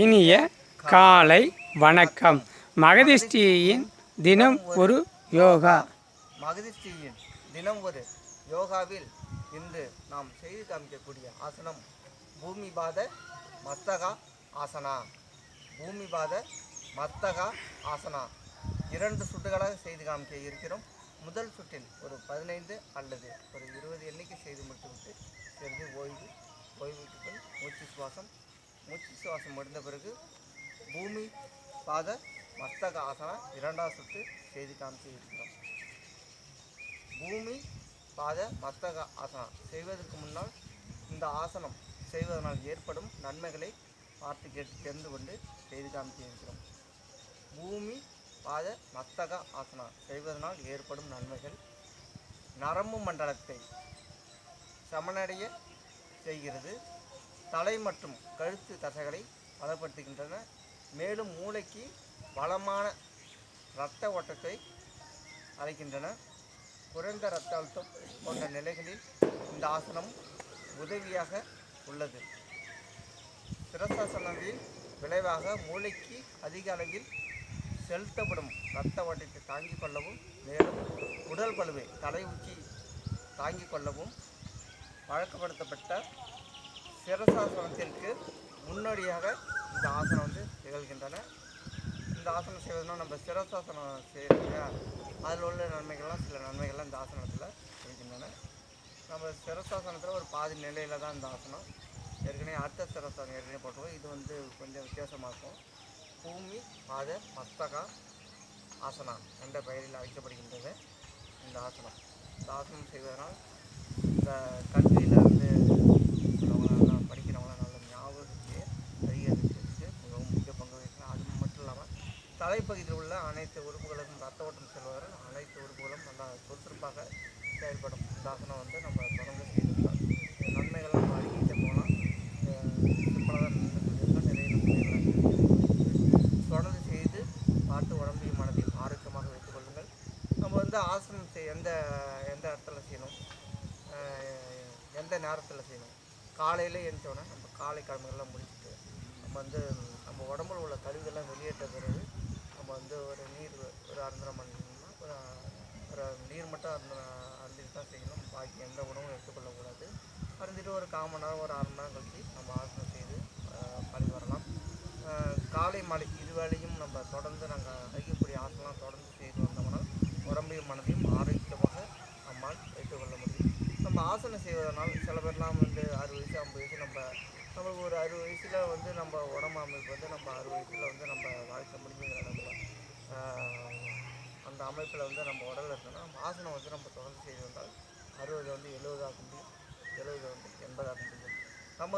இனிய காலை வணக்கம். மகதிஷ்டியின் தினம் ஒரு யோகா. மகதிஷ்டியின் தினம் ஒரு யோகாவில் இன்று நாம் செய்து காமிக்கக்கூடிய ஆசனம் பூமிபாத மஸ்தகா ஆசனா. பூமிபாத மஸ்தகா ஆசனா 2 சுட்டுகளாக செய்து காமிக்க இருக்கிறோம். முதல் சுற்றில் ஒரு 15 அல்லது ஒரு 20 எண்ணிக்கை செய்து முடித்துவிட்டு சிறிது ஓய்வுக்கு மூச்சு சுவாசம் முடிந்த பிறகு பூமி பாத மஸ்தக ஆசனா 2வது சுற்று செய்து காமிக்க இருக்கிறோம். பூமி பாத மஸ்தக ஆசனா செய்வதற்கு முன்னால் இந்த ஆசனம் செய்வதனால் ஏற்படும் நன்மைகளை பார்த்து கேட்டு தெரிந்து கொண்டு செய்து காமிக்க இருக்கிறோம். பூமி பாத மஸ்தக ஆசனா செய்வதனால் ஏற்படும் நன்மைகள்: நரம்பு மண்டலத்தை சமனடைய செய்கிறது, தலை மற்றும் கழுத்து தசைகளை பலப்படுத்துகின்றன, மேலும் மூளைக்கு பலமான இரத்த ஓட்டத்தை அளிக்கின்றன. குறைந்த இரத்த அழுத்தம் போன்ற நிலைகளில் இந்த ஆசனம் உதவியாக உள்ளது. சிரசாசனத்தின் விளைவாக மூளைக்கு அதிக அளவில் செலுத்தப்படும் இரத்த ஓட்டத்தை தாங்கிக் கொள்ளவும், மேலும் உடல் பளுவை தலை உச்சி தாங்கிக் கொள்ளவும் வழக்கப்படுத்தப்பட்ட சிரசாசனத்திற்கு முன்னோடியாக இந்த ஆசனம் திகழ்கின்றன. இந்த ஆசனம் செய்வதனால் நம்ம சிரசாசனம் செய்யறதுங்க அதில் உள்ள நன்மைகள்லாம் சில நன்மைகள்லாம் இந்த ஆசனத்தில் இருக்கின்றன. நம்ம சிரசாசனத்தில் ஒரு பாதி நிலையில் தான் இந்த ஆசனம். ஏற்கனவே அடுத்த சிரசாசனம் ஏற்கனவே போட்டுருவோம். இது கொஞ்சம் வித்தியாசமாக இருக்கும். பூமி பாத மஸ்தகா ஆசனா என்ற பெயரில் அழைக்கப்படுகின்றது இந்த ஆசனம். இந்த ஆசனம் செய்வதனால் இந்த கல்வியில் படிக்கிறவங்களாம் நல்ல ஞாபகத்தை அதிகரிக்கிறதுக்கு மிகவும் முக்கிய பங்கு வகிக்கலாம். அது மட்டும் இல்லாமல் தலைப்பகுதியில் உள்ள அனைத்து உறுப்புகளுக்கும் ரத்த ஓட்டம் செல்வதால் அனைத்து உறுப்புகளும் நல்லா சுறுசுறுப்பாக செயல்படும். இந்த ஆசனம் நம்ம தொடர்ந்து செய்திருந்தால் நன்மைகள் நம்ம அடிக்கிட்டே போகலாம். சிம்பிளாக தான் சொல்லியிருக்கோம். நிறைய நன்மைகள் தொடர்ந்து செய்து பார்த்து உடம்பையும் மனதையும் ஆரோக்கியமாக வைத்துக் கொள்ளுங்கள். நம்ம ஆசனம் எந்த இடத்துல செய்யணும், எந்த நேரத்தில் செய்யணும்? காலையில் எழுந்தோடனே நம்ம காலை கடமைகள்லாம் முடிச்சுட்டு நம்ம உடம்புல உள்ள கழிவுகள்லாம் வெளியேற்ற பிறகு நம்ம ஒரு நீர் ஒரு அருந்தரை மணினா ஒரு நீர் மட்டும் அருந்திட்டு தான் செய்யணும். பாக்கி எந்த உணவும் எடுத்துக்கொள்ளக்கூடாது. அருந்திட்டு ஒரு 1/4 மணி நேரம் ஒரு 1/2 மணி நேரம் கழித்து நம்ம ஆசனம் செய்து பழி வரலாம். காலை மாலை இருவேளையும் நம்ம தொடர்ந்து நாங்கள் அழிக்கக்கூடிய ஆசனம்லாம் தொடர்ந்து செய்து வந்தோம்னா உடம்பையும் மனதையும் ஆரோக்கியமாக நம்மால் வைத்துக் கொள்ள முடியும். நம்ம ஆசனம் செய்வதனால் சில பேர்லாம் 60 வயசு 50 வயசு நம்மளுக்கு ஒரு 60 வயசில் நம்ம உடம்பு அமைப்பு நம்ம 60 வயசில் நம்ம வாழ்க்கை முடிஞ்சுங்கிற இடத்துல அந்த அமைப்பில் நம்ம உடலில் இருக்கோம்னா நம்ம ஆசனம் நம்ம தொடர்ந்து செய்து வந்தால் 60 70 ஆக முடியும், 70 80 ஆக முடியும். நம்ம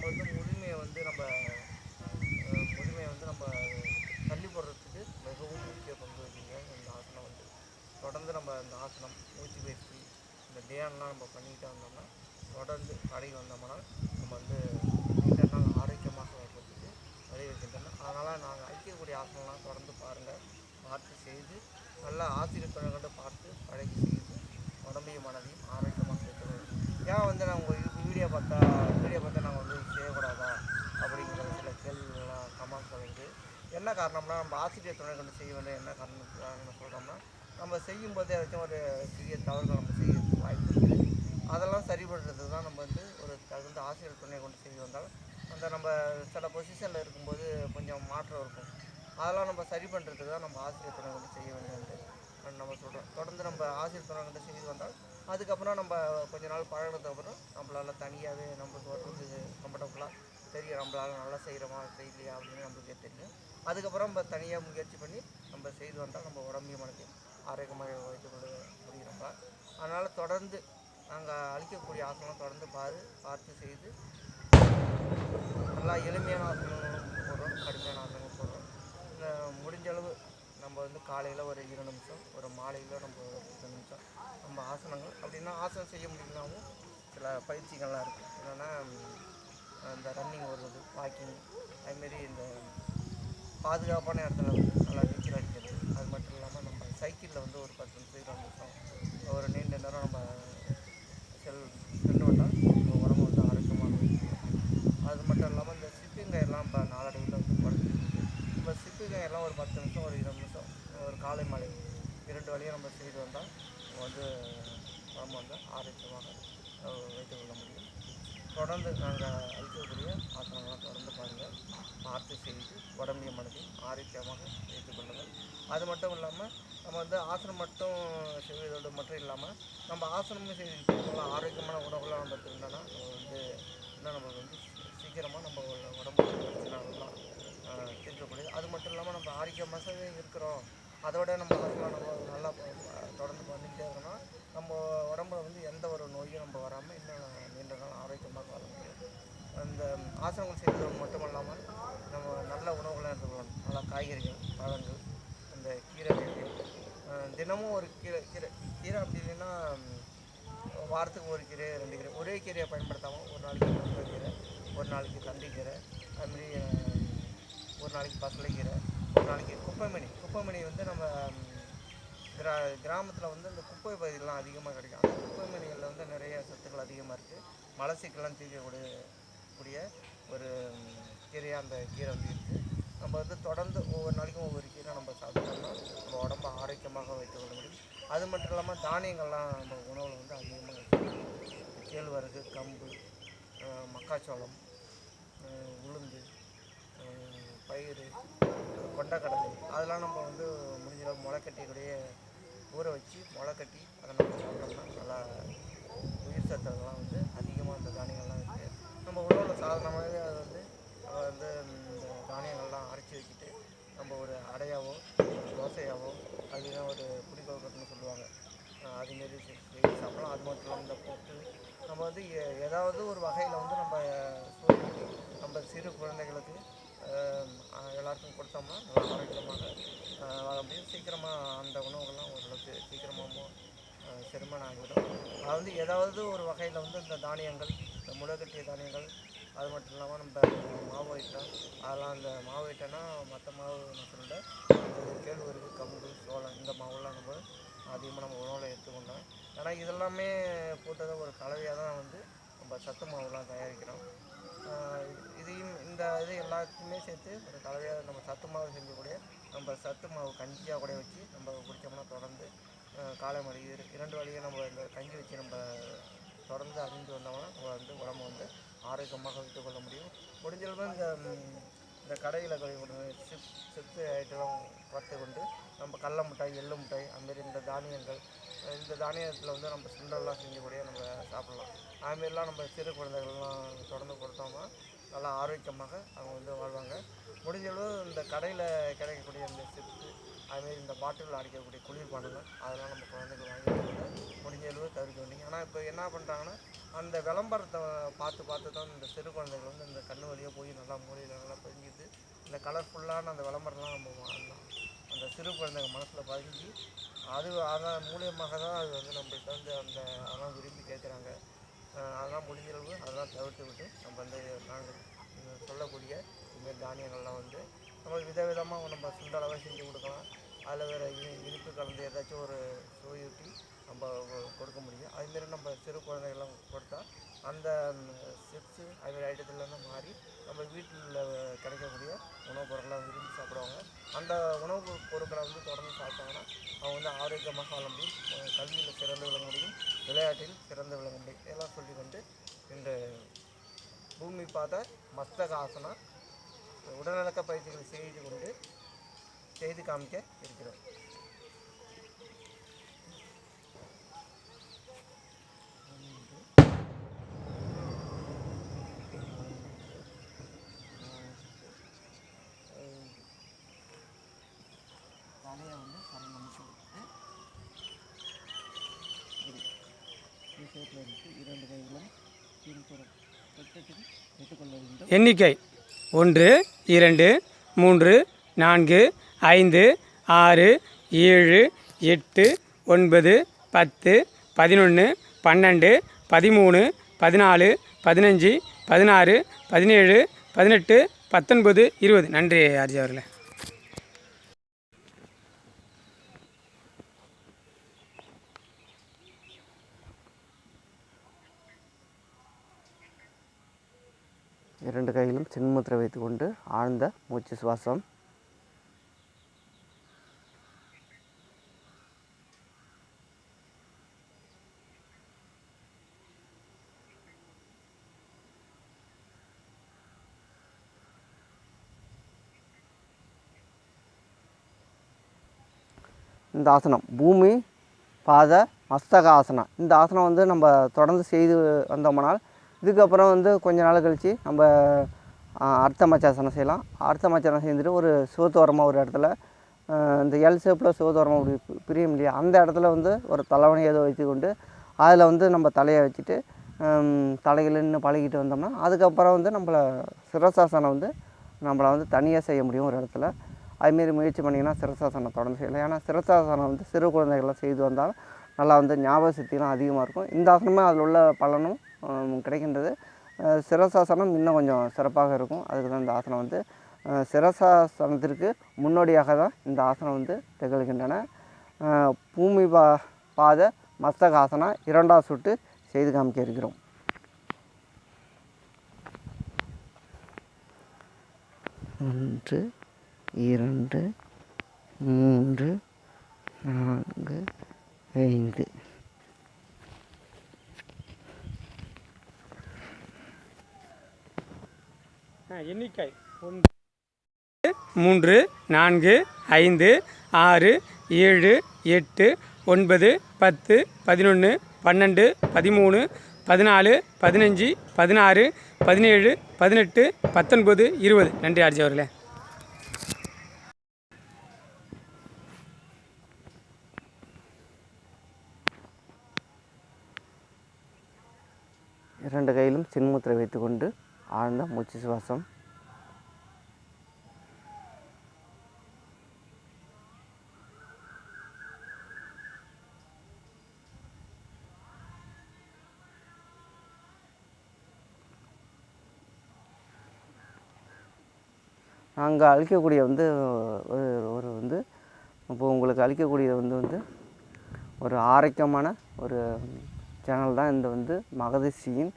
முதுமையை நம்ம தள்ளி போடுறதுக்கு மிகவும் முக்கிய பங்கு வச்சுங்க இந்த ஆசனம். தொடர்ந்து நம்ம இந்த ஆசனம் மூச்சு பயிற்சி இந்த தியானம்லாம் நம்ம பண்ணிக்கிட்டே வந்தோம்னா தொடர்ந்து பழகி வந்தோம்னா நம்ம நீண்ட நாள் ஆரோக்கியமாக வைக்கிறதுக்கு வழிவகுக்கின்றன. அதனால் நாங்கள் அழிக்கக்கூடிய ஆசனம்லாம் தொடர்ந்து பாருங்கள், பார்த்து செய்து நல்லா ஆசிரியர் துணை கொண்டு பார்த்து பழகி செய்து உடம்பையும் மனதையும் ஆரோக்கியமாக வைக்கிறது. ஏன் நான் உங்கள் வீடியோ பார்த்தா நாங்கள் செய்யக்கூடாதா அப்படிங்கிற சில கேள்விகள்லாம் கமெண்ட்ஸ் வருது. என்ன காரணம்னா நம்ம ஆசிரியர் துணை கொண்டு செய்ய வேண்டிய என்ன காரணம் சொல்கிறோம்னா நம்ம செய்யும்போதே ஏதாச்சும் ஒரு சிறிய தவறுகள் நம்ம செய்யறதுக்கு வாய்ப்பு இருக்குது. அதெல்லாம் சரிபடுறது தான் நம்ம ஒரு தகுந்த ஆசிரியர் துணை கொண்டு செய்து வந்தால் நம்ம சில பொசிஷனில் இருக்கும்போது கொஞ்சம் மாற்றம் இருக்கும். அதெல்லாம் நம்ம சரி பண்ணுறதுக்கு தான் நம்ம ஆசிரியர் துணை கொண்டு செய்ய வேண்டியது நம்ம சொல்கிறோம். தொடர்ந்து நம்ம ஆசிரியர் துணை கொண்டு செய்து வந்தால் அதுக்கப்புறம் நம்ம கொஞ்ச நாள் பழகினதுக்கப்புறம் நம்மளால் தனியாகவே நம்மளுக்கு வர்றது கம்ஃபர்டபுளாக தெரியும். நம்மளால் நல்லா செய்கிறோமா செய்யலையா அப்படின்னு நம்மளுக்கே தெரியும். அதுக்கப்புறம் நம்ம தனியாக முயற்சி பண்ணி நம்ம செய்து வந்தால் நம்ம உடம்பையும் மனதையும் ஆரோக்கியமாக வைத்துக்கொள்ள முடியும் நம்ம. அதனால் தொடர்ந்து நாங்கள் அளிக்கக்கூடிய ஆசனம் தொடர்ந்து பார்த்து செய்து நல்லா எளிமையான ஆசனங்களும் போடுறோம், கடுமையான ஆசனங்களும் போடுறோம். முடிஞ்ச அளவு நம்ம காலையில் ஒரு 2 நிமிஷம், ஒரு மாலையில் நம்ம ஒரு 2 நிமிஷம் நம்ம ஆசனங்கள் அப்படின்னா ஆசனம் செய்ய முடியலனாவும் சில பயிற்சிகள்லாம் இருக்குது. என்னென்னா இந்த ரன்னிங் ஓடுறது, வாக்கிங், அதுமாரி இந்த பாதுகாப்பான இடத்துல நல்லா நீச்சல் அடிக்கிறது. அது மட்டும் இல்லாமல் நம்ம சைக்கிளில் ஒரு 10 நிமிஷம் 20 நிமிஷம் ஒரு நீண்ட நேரம் நம்ம சென்று வந்தால் நம்ம உடம்பு ஆரோக்கியமாக இருக்கும். அது மட்டும் இல்லாமல் இந்த இதெல்லாம் ஒரு 10 நிமிஷம் ஒரு 20 நிமிஷம் ஒரு காலை மாலை 2 வேளையும் நம்ம செய்து வந்தால் நம்ம வந்து உடம்பு வந்து ஆரோக்கியமாக வைத்துக்கொள்ள முடியும். தொடர்ந்து நாங்கள் அளிக்கக்கூடிய ஆசனங்களாம் தொடர்ந்து பாருங்கள், பார்த்து செய்து உடம்பையும் மனதையும் ஆரோக்கியமாக வைத்துக் கொள்ளுங்கள். அது மட்டும் இல்லாமல் நம்ம வந்து ஆசனம் மட்டும் செய்வதோடு மட்டும் இல்லாமல் நம்ம ஆசனமும் செய்து நல்லா ஆரோக்கியமான உணவுலாம் நம்ம இருந்தோன்னா நம்ம வந்து இன்னும் நம்ம வந்து சீக்கிரமாக நம்ம உடம்பு பிரச்சனைலாம் தீர்க்கக்கூடியது. அது மட்டும் இல்லாமல் நம்ம ஆரோக்கியமாக இருக்கிறோம், அதோட நம்ம ஆசனம் நம்ம நல்லா தொடர்ந்து பண்ணிக்கிட்டே இருக்கணும். நம்ம உடம்புல வந்து எந்த ஒரு நோயும் நம்ம வராமல் இன்னும் நீண்ட நாள் ஆரோக்கியமாக வாழ முடியும். அந்த ஆசனங்கள் செய்வது மட்டும் இல்லாமல் நம்ம நல்ல உணவுகளாக எடுத்துக்கலாம். நல்லா காய்கறிகள், பழங்கள், அந்த கீரை வகைகள், தினமும் ஒரு கீரை அப்படி இல்லைன்னா வாரத்துக்கு ஒரு கீரை 2 கீரை, ஒரே கீரையை பயன்படுத்தாமல் ஒரு நாளைக்கு முருங்கைக்கீரை, ஒரு நாளைக்கு தண்டிக்கீரை, அதுமாரி ஒரு நாளைக்கு பசலைக்கீரை, ஒரு நாளைக்கு குப்பைமணி வந்து நம்ம கிராமத்தில் வந்து இந்த குப்பை பகுதியெலாம் அதிகமாக கிடைக்கும். அந்த குப்பை மணிகளில் வந்து நிறைய சத்துக்கள் அதிகமாக இருக்குது. மலச்சிக்கெல்லாம் தீர்க்கக்கூடிய ஒரு கீரையாக அந்த கீரை வந்து இருக்குது. நம்ம வந்து தொடர்ந்து ஒவ்வொரு நாளைக்கும் ஒவ்வொரு கீரை நம்ம சாப்பிட்டோம்னா நம்ம உடம்பை ஆரோக்கியமாக வைத்துக்கொள்ள முடியும். அது மட்டும் இல்லாமல் தானியங்கள்லாம் நம்ம உணவில் வந்து அதிகமாக வச்சுக்கணும். கேழ்வரகு, கம்பு, மக்காச்சோளம், உளுந்து, பயிறு, கொண்டக்கடலை, அதெல்லாம் நம்ம வந்து முடிஞ்சளவு முளைக்கட்டிக்கூடிய ஊற வச்சு முளைக்கட்டி அதை நம்ம சாப்பிட்டோம்னா நல்லா உயிர் சத்துக்கள்லாம் வந்து அதிகமாக அந்த தானியங்கள்லாம் இருக்குது. நம்ம உணவில் சாதாரணமாகவே அது வந்து நம்ம வந்து இந்த தானியங்கள்லாம் அரைச்சி வச்சுட்டு நம்ம ஒரு அடையாவோ தோசையாவோ அதுனா ஒரு புளிக்கொழுக்கட்டுன்னு சொல்லுவாங்க, அதுமாரி செய்து சாப்பிடலாம். அது மட்டும் இல்லாமல் இந்த புட்டு நம்ம வந்து ஏதாவது ஒரு வகையில் வந்து நம்ம நம்ம சிறு குழந்தைகளுக்கு எல்லாருக்கும் கொடுத்தோம்னா நல்லா ஆரோக்கியமாக வாழ முடியும். சீக்கிரமாக அந்த உணவுகள்லாம் ஓரளவுக்கு சீக்கிரமாகவும் செரிமானம் ஆகிவிடும். அது வந்து ஏதாவது ஒரு வகையில் வந்து இந்த தானியங்கள், இந்த முளைக்கட்டிய தானியங்கள், அது மட்டும் இல்லாமல் நம்ம மாவு ஐட்டம், அதெல்லாம் அந்த மாவு ஐட்டம்னா மற்ற மாவு நான் சொல்லலை, இந்த கேழ்வரகு, கம்பு, சோளம், இந்த மாவுலாம் நம்ம அதிகமாக நம்ம உணவில் எடுத்துக்கொண்டோம். ஏன்னா இதெல்லாமே போட்டதை ஒரு கலவையாக தான் வந்து நம்ம சத்து மாவுலாம் தயாரிக்கிறோம். இது எல்லாத்தையுமே சேர்த்து ஒரு கலவையாக நம்ம சத்து மாவு செஞ்சக்கூடிய நம்ம சத்து மாவு கஞ்சியாக கூட வச்சு நம்ம குடித்தோம்னா தொடர்ந்து காலை மணி 2 வேளையும் நம்ம இந்த கஞ்சி வச்சு நம்ம தொடர்ந்து அறிந்து வந்தோம்னா நம்ம வந்து உடம்பு வந்து ஆரோக்கியமாக வைத்துக்கொள்ள முடியும். முடிஞ்சளவு இந்த கடையில் சிப்ஸ் ஐட்டெல்லாம் குறைத்து கொண்டு நம்ம கடல மிட்டாய், எள்ளு மிட்டாய், அதுமாரி இந்த தானியங்கள், இந்த தானியத்தில் வந்து நம்ம சுண்டல்லாம் செஞ்சக்கூடிய நம்ம சாப்பிட்லாம். அதுமாரிலாம் நம்ம சிறு குழந்தைகள்லாம் தொடர்ந்து கொடுத்தோம்னா நல்லா ஆரோக்கியமாக அவங்க வந்து வாழ்வாங்க. முடிஞ்சளவு இந்த கடையில் கிடைக்கக்கூடிய இந்த சிப்ஸு, அதுமாரி இந்த பாட்டிலில் அடைக்கக்கூடிய குளிர்பானங்கள் அதெல்லாம் நம்ம குழந்தைகள் வாங்கி முடிஞ்சளவு தவிர்க்க வேண்டிய. ஆனால் இப்போ என்ன பண்ணுறாங்கன்னா அந்த விளம்பரத்தை பார்த்து தான் இந்த சிறு குழந்தைகள் வந்து இந்த கண்ணு வழியாக போய் நல்லா மூலையில் நல்லா பதிஞ்சிது இந்த கலர்ஃபுல்லான அந்த விளம்பரம்லாம் நம்ம வாங்கலாம். அந்த சிறு குழந்தைங்க மனசில் பதிஞ்சு அதன் மூலியமாக தான் அது வந்து நம்மள்கிட்ட வந்து அதெல்லாம் விரும்பி கேட்குறாங்க. அதெல்லாம் முடிஞ்சளவு அதெல்லாம் தவிர்த்து விட்டு நம்ம வந்து நாங்கள் சொல்லக்கூடிய இதுமாரி தானியங்கள்லாம் வந்து நம்ம விதவிதமாக நம்ம சுண்டளவாக செஞ்சு கொடுக்கலாம். அதில் வேறு இனிப்பு கலந்து ஏதாச்சும் ஒரு சுவையூட்டி நம்ம கொடுக்க முடியும். அதுமாரி நம்ம சிறு குழந்தைகள்லாம் கொடுத்தா அந்த சிப்ஸு அதுமாரி ஐட்டத்துலேருந்து மாறி நம்ம வீட்டில் கிடைக்கக்கூடிய உணவுப் பொருட்களை விரும்பி சாப்பிடுவாங்க. அந்த உணவு பொருட்களை வந்து தொடர்ந்து சாப்பிட்டாங்கன்னா அவங்க வந்து ஆரோக்கியமாக வாழ முடியும், கல்வியில் சிறந்து விளங்க முடியும், விளையாட்டில் சிறந்து விளங்க முடியும். இதெல்லாம் சொல்லிக்கொண்டு இந்த பூமி பாத மஸ்தக ஆசனா உடல்நலக்க பயிற்சிகளை செய்து காமிக்க இருக்கிறோம். தலையை வந்து ஷேப்பில் எடுத்து 2 கைகளும் பின்புறம் தொட்டத்தில் வைத்துக்கொள்ள வேண்டும். எண்ணிக்கை 1 2 3 4 5 6 7 8 9 10 11 12 13 14 15 16 17 18 19 20. நன்றி ஆர்ஜி அவர்களே. இரண்டு கைகளும் சின்முத்திரை வைத்துக்கொண்டு ஆழ்ந்த மூச்சு சுவாசம். இந்த ஆசனம் பூமி பாத மஸ்தக ஆசனம். இந்த ஆசனம் வந்து நம்ம தொடர்ந்து செய்து வந்தோம்னால் இதுக்கப்புறம் வந்து கொஞ்ச நாள் கழித்து நம்ம அர்த்த மச்சாசனம் செய்யலாம். அர்த்த மச்சாசனம் செஞ்சுட்டு ஒரு சிவத்தோரமாக ஒரு இடத்துல இந்த எல் ஷேப்பில் சிவத்தோரமாக அப்படி பிரியும் இல்லையா, அந்த இடத்துல வந்து ஒரு தலைவணி ஏதோ வச்சு கொண்டு அதில் வந்து நம்ம தலையை வச்சுட்டு தலையில் நின்று பழகிட்டு வந்தோம்னா அதுக்கப்புறம் வந்து நம்மளை சிரசாசனம் வந்து நம்மளை வந்து தனியாக செய்ய முடியும் ஒரு இடத்துல. அதுமாரி முயற்சி பண்ணிங்கன்னா சிரசாசனம் தொடர்ந்து செய்யலாம். ஏன்னா சிரசாசனம் வந்து சிறு குழந்தைகள்லாம் செய்து வந்தால் நல்லா வந்து ஞாபக சக்திலாம் அதிகமாக இருக்கும். இந்த ஆசனமே அதில் உள்ள பலனும் கிடைக்கின்றது. சிரசாசனம் இன்னும் கொஞ்சம் சிறப்பாக இருக்கும். அதுக்கு தான் இந்த ஆசனம் வந்து சிரசாசனத்திற்கு முன்னோடியாக தான் இந்த ஆசனம் வந்து திகழ்கின்றன. பூமி பாத மஸ்தகாசனம் 2வது சுட்டு செய்து காமிக்க இருக்கிறோம். 1 2 3 4 5 எண்ணிக்கை 1 3 4 5 6 7 8 9 10 11 12 13 14 15 16 17 18 19 20. நன்றி ஆர்ஜி அவர்களே. இரண்டு கையிலும் சின்முத்திரை வைத்துக்கொண்டு ஆழ்ந்த மூச்சு சுவாசம். நாங்கள் அளிக்கக்கூடிய வந்து ஒரு வந்து இப்போ உங்களுக்கு அளிக்கக்கூடியது வந்து ஒரு ஆரோக்கியமான ஒரு சேனல் தான் இந்த வந்து மகரிஷியின்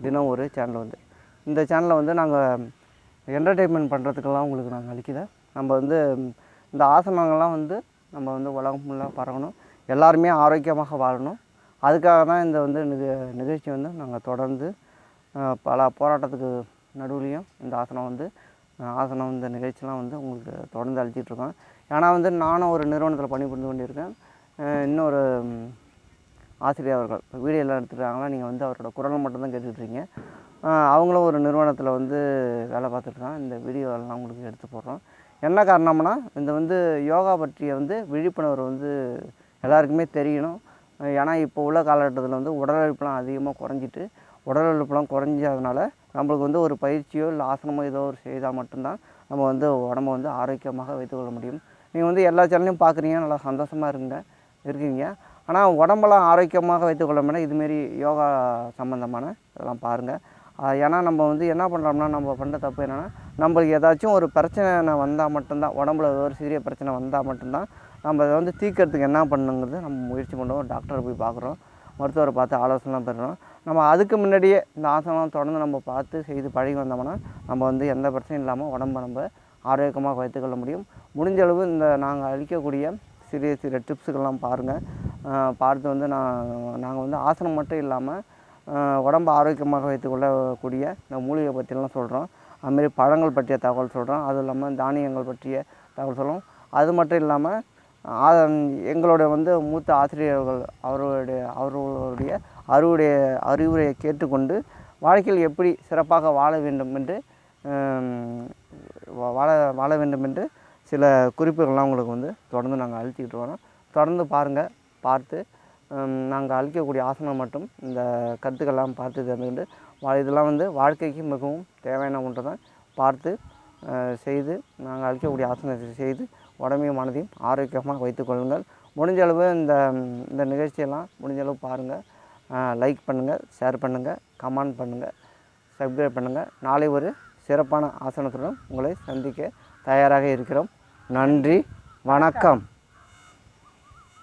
தினம் ஒரு சேனல் வந்து. இந்த சேனலை வந்து நாங்கள் என்டர்டெயின்மெண்ட் பண்ணுறதுக்கெல்லாம் உங்களுக்கு நாங்கள் அளிக்கல. நம்ம வந்து இந்த ஆசனங்கள்லாம் வந்து நம்ம வந்து உலகம் ஃபுல்லாக பரவணும், எல்லாருமே ஆரோக்கியமாக வாழணும். அதுக்காக தான் இந்த வந்து நிகழ்ச்சி வந்து நாங்கள் தொடர்ந்து பல போராட்டத்துக்கு நடுவுலையும் இந்த ஆசனம் இந்த நிகழ்ச்சிலாம் வந்து உங்களுக்கு தொடர்ந்து அளிச்சிட்ருக்கோம். ஏன்னா வந்து நானும் ஒரு நிறுவனத்தில் பணிபுரிந்து கொண்டிருக்கேன். இன்னொரு ஆசிரியர் அவர்கள் வீடியோலாம் எடுத்துட்டாங்களா, நீங்கள் வந்து அவரோட குரலை மட்டும்தான் கேட்டுட்ருக்கீங்க. அவங்களும் ஒரு நிறுவனத்தில் வந்து வேலை பார்த்துட்ருக்காங்க. இந்த வீடியோலாம் உங்களுக்கு எடுத்து போடுறோம். என்ன காரணம்னா இந்த வந்து யோகா பற்றிய வந்து விழிப்புணர்வு வந்து எல்லாருக்குமே தெரியணும். ஏன்னா இப்போ உள்ள காலகட்டத்தில் வந்து உடல் உழைப்புலாம் அதிகமாக குறைஞ்சிட்டு, உடல் உழைப்புலாம் குறைஞ்சதுனால நம்மளுக்கு வந்து ஒரு பயிற்சியோ இல்லை ஆசனமோ ஏதோ ஒரு செய்தால் மட்டும்தான் நம்ம வந்து உடம்பை வந்து ஆரோக்கியமாக வைத்துக்கொள்ள முடியும். நீங்கள் வந்து எல்லா சேனலையும் பார்க்குறீங்க, நல்லா சந்தோஷமாக இருக்கீங்க. ஆனால் உடம்பெல்லாம் ஆரோக்கியமாக வைத்துக்கொள்ள முடியாது. இதுமாரி யோகா சம்மந்தமான இதெல்லாம் பாருங்கள். ஏன்னா நம்ம வந்து என்ன பண்ணுறோம்னா, நம்ம பண்ணுற தப்பு என்னென்னா, நம்மளுக்கு ஏதாச்சும் ஒரு பிரச்சனை வந்தால் மட்டும்தான், உடம்புல ஏதோ ஒரு சிறிய பிரச்சனை வந்தால் மட்டும்தான் நம்ம அதை வந்து தீர்க்கறதுக்கு என்ன பண்ணுங்கிறது நம்ம முயற்சி பண்ணுறோம். டாக்டரை போய் பார்க்குறோம், மருத்துவரை பார்த்து ஆலோசனை பெறுறோம். நம்ம அதுக்கு முன்னாடியே இந்த ஆசனம் தொடர்ந்து நம்ம பார்த்து செய்து பழகி வந்தோம்னா நம்ம வந்து எந்த பிரச்சனையும் இல்லாமல் உடம்பை நம்ம ஆரோக்கியமாக வைத்துக்கொள்ள முடியும். முடிஞ்சளவு இந்த நாங்கள் அளிக்கக்கூடிய சிறிய டிப்ஸுக்கெல்லாம் பாருங்கள். பார்த்து வந்து நாங்கள் வந்து ஆசனம் மட்டும் இல்லாமல் உடம்பை ஆரோக்கியமாக வைத்துக்கொள்ளக்கூடிய இந்த மூலிகை பற்றிலாம் சொல்கிறோம். அதுமாரி பழங்கள் பற்றிய தகவல் சொல்கிறோம். அதுவும் இல்லாமல் தானியங்கள் பற்றிய தகவல் சொல்கிறோம். அது மட்டும் இல்லாமல் எங்களுடைய வந்து மூத்த ஆசிரியர்கள் அவர்களுடைய அறிவுரையை கேட்டுக்கொண்டு வாழ்க்கையில் எப்படி சிறப்பாக வாழ வேண்டும் என்று சில குறிப்புகள்லாம் உங்களுக்கு வந்து தொடர்ந்து நாங்கள் அளித்துக்கிட்டு வரோம். தொடர்ந்து பாருங்கள். பார்த்து நாங்கள் அளிக்கக்கூடிய ஆசனம் மட்டும் இந்த கருத்துக்கள்லாம் பார்த்து தெரிஞ்சுக்கிட்டு இதெல்லாம் வந்து வாழ்க்கைக்கு மிகவும் தேவையான ஒன்று தான். பார்த்து செய்து நாங்கள் அளிக்கக்கூடிய ஆசனத்தை செய்து உடம்பையும் மனதையும் ஆரோக்கியமாக வைத்துக்கொள்ளுங்கள். முடிஞ்சளவு இந்த நிகழ்ச்சியெல்லாம் முடிஞ்சளவு பாருங்கள். லைக் பண்ணுங்கள், ஷேர் பண்ணுங்கள், கமெண்ட் பண்ணுங்கள், சப்ஸ்கிரைப் பண்ணுங்கள். நாளை ஒரு சிறப்பான ஆசனத்துடன் உங்களை சந்திக்க தயாராக இருக்கிறோம். நன்றி, வணக்கம்.